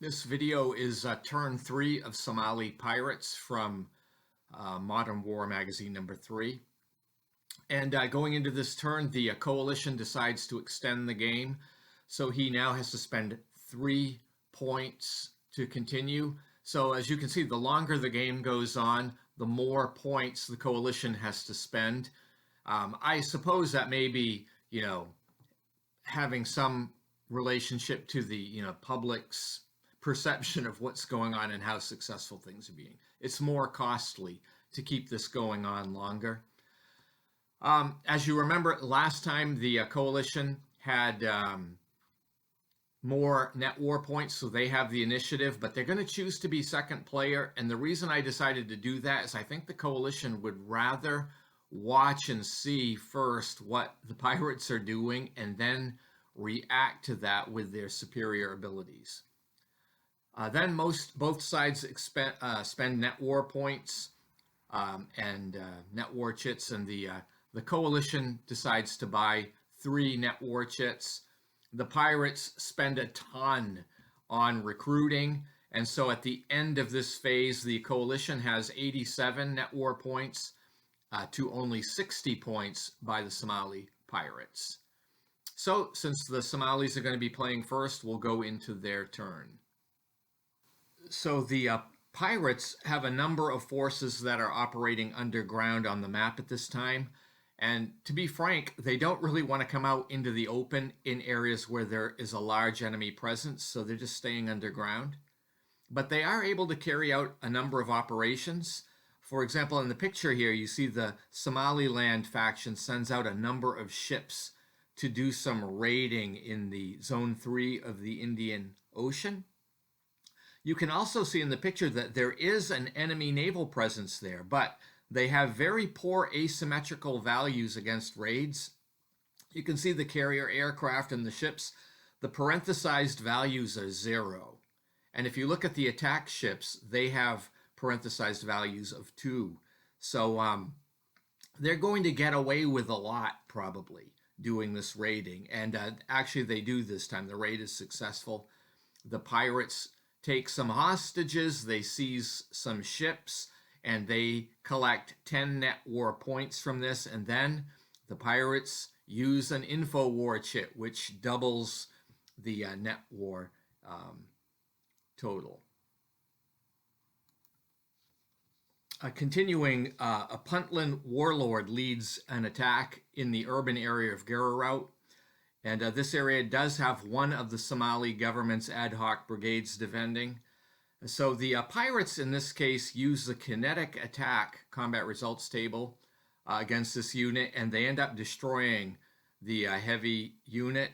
This video is turn 3 of Somali Pirates from Modern War Magazine number 3. And going into this turn, the coalition decides to extend the game. So he now has to spend 3 points to continue. So as you can see, the longer the game goes on, the more points the coalition has to spend. I suppose that may be, having some relationship to the, public's perception of what's going on and how successful things are being. It's more costly to keep this going on longer. As you remember, last time the coalition had more net war points, so they have the initiative, but they're going to choose to be second player. And the reason I decided to do that is I think the coalition would rather watch and see first what the pirates are doing and then react to that with their superior abilities. Then both sides spend net war points and net war chits, and the coalition decides to buy 3 net war chits. The pirates spend a ton on recruiting, and so at the end of this phase, the coalition has 87 net war points to only 60 points by the Somali pirates. So since the Somalis are going to be playing first, we'll go into their turn. So the pirates have a number of forces that are operating underground on the map at this time. And to be frank, they don't really want to come out into the open in areas where there is a large enemy presence, so they're just staying underground. But they are able to carry out a number of operations. For example, in the picture here, you see the Somaliland faction sends out a number of ships to do some raiding in the Zone 3 of the Indian Ocean. You can also see in the picture that there is an enemy naval presence there, but they have very poor asymmetrical values against raids. You can see the carrier aircraft and the ships. The parenthesized values are 0. And if you look at the attack ships, they have parenthesized values of 2. So they're going to get away with a lot, probably, doing this raiding. And actually, they do this time. The raid is successful. The pirates take some hostages, they seize some ships, and they collect 10 net war points from this, and then the pirates use an info war chit, which doubles the net war total. Continuing, a Puntland warlord leads an attack in the urban area of Gararout. And this area does have one of the Somali government's ad hoc brigades defending. So the pirates in this case use the kinetic attack combat results table against this unit, and they end up destroying the heavy unit,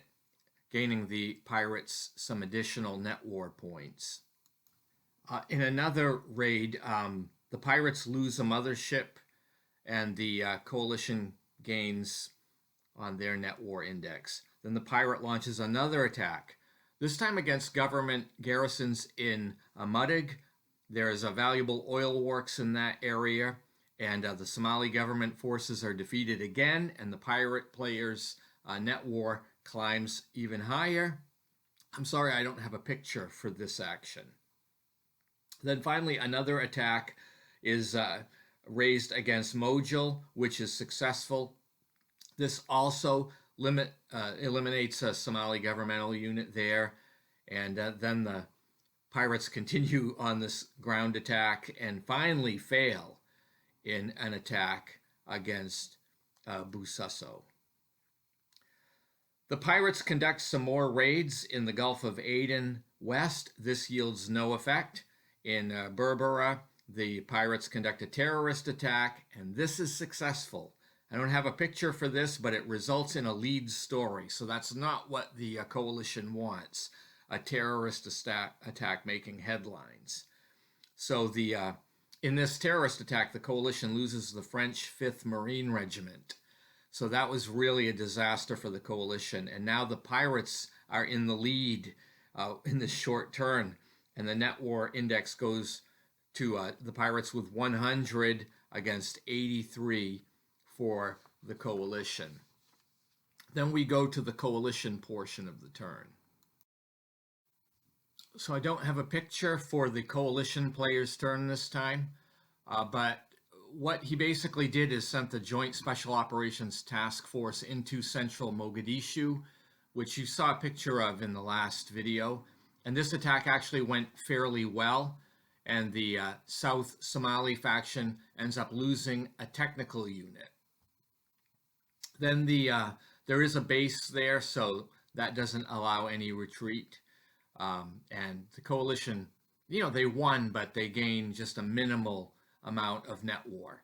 gaining the pirates some additional net war points. In another raid, the pirates lose a mothership, and the coalition gains on their net war index. Then the pirate launches another attack, this time against government garrisons in Mudig. There is a valuable oil works in that area, and the Somali government forces are defeated again, and the pirate players' net war climbs even higher. I'm sorry, I don't have a picture for this action. Then finally, another attack is raised against Mojul, which is successful. This also eliminates a Somali governmental unit there, and then the pirates continue on this ground attack and finally fail in an attack against Busaso. The pirates conduct some more raids in the Gulf of Aden west. This yields no effect. In Berbera, the pirates conduct a terrorist attack, and this is successful. I don't have a picture for this, but it results in a lead story. So that's not what the coalition wants, a terrorist attack making headlines. So in this terrorist attack, the coalition loses the French 5th Marine Regiment. So that was really a disaster for the coalition. And now the pirates are in the lead in this short turn. And the net war index goes to the pirates with 100 against 83 for the coalition. Then we go to the coalition portion of the turn. So I don't have a picture for the coalition player's turn this time, but what he basically did is sent the Joint Special Operations Task Force into central Mogadishu, which you saw a picture of in the last video. And this attack actually went fairly well, and the South Somali faction ends up losing a technical unit. Then there is a base there, so that doesn't allow any retreat. And the coalition, they won, but they gained just a minimal amount of net war.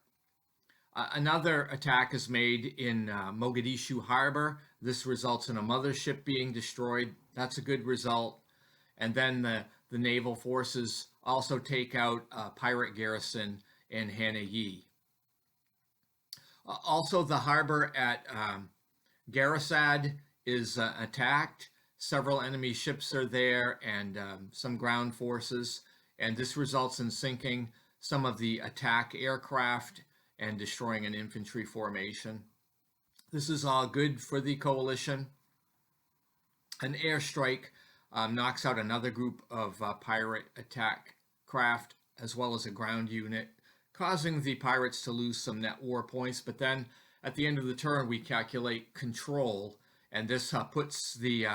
Another attack is made in Mogadishu Harbor. This results in a mothership being destroyed. That's a good result. And then the naval forces also take out a pirate garrison in Hanayi. Also, the harbor at Garasad is attacked. Several enemy ships are there and some ground forces, and this results in sinking some of the attack aircraft and destroying an infantry formation. This is all good for the coalition. An airstrike knocks out another group of pirate attack craft as well as a ground unit, causing the pirates to lose some net war points. But then at the end of the turn, we calculate control, and this puts the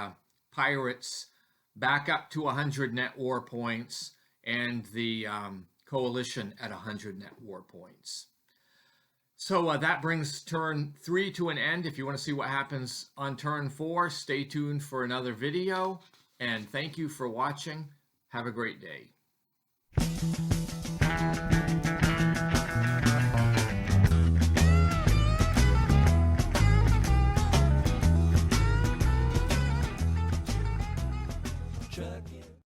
pirates back up to 100 net war points and the coalition at 100 net war points. So that brings turn 3 to an end. If you want to see what happens on turn 4, stay tuned for another video. And thank you for watching. Have a great day.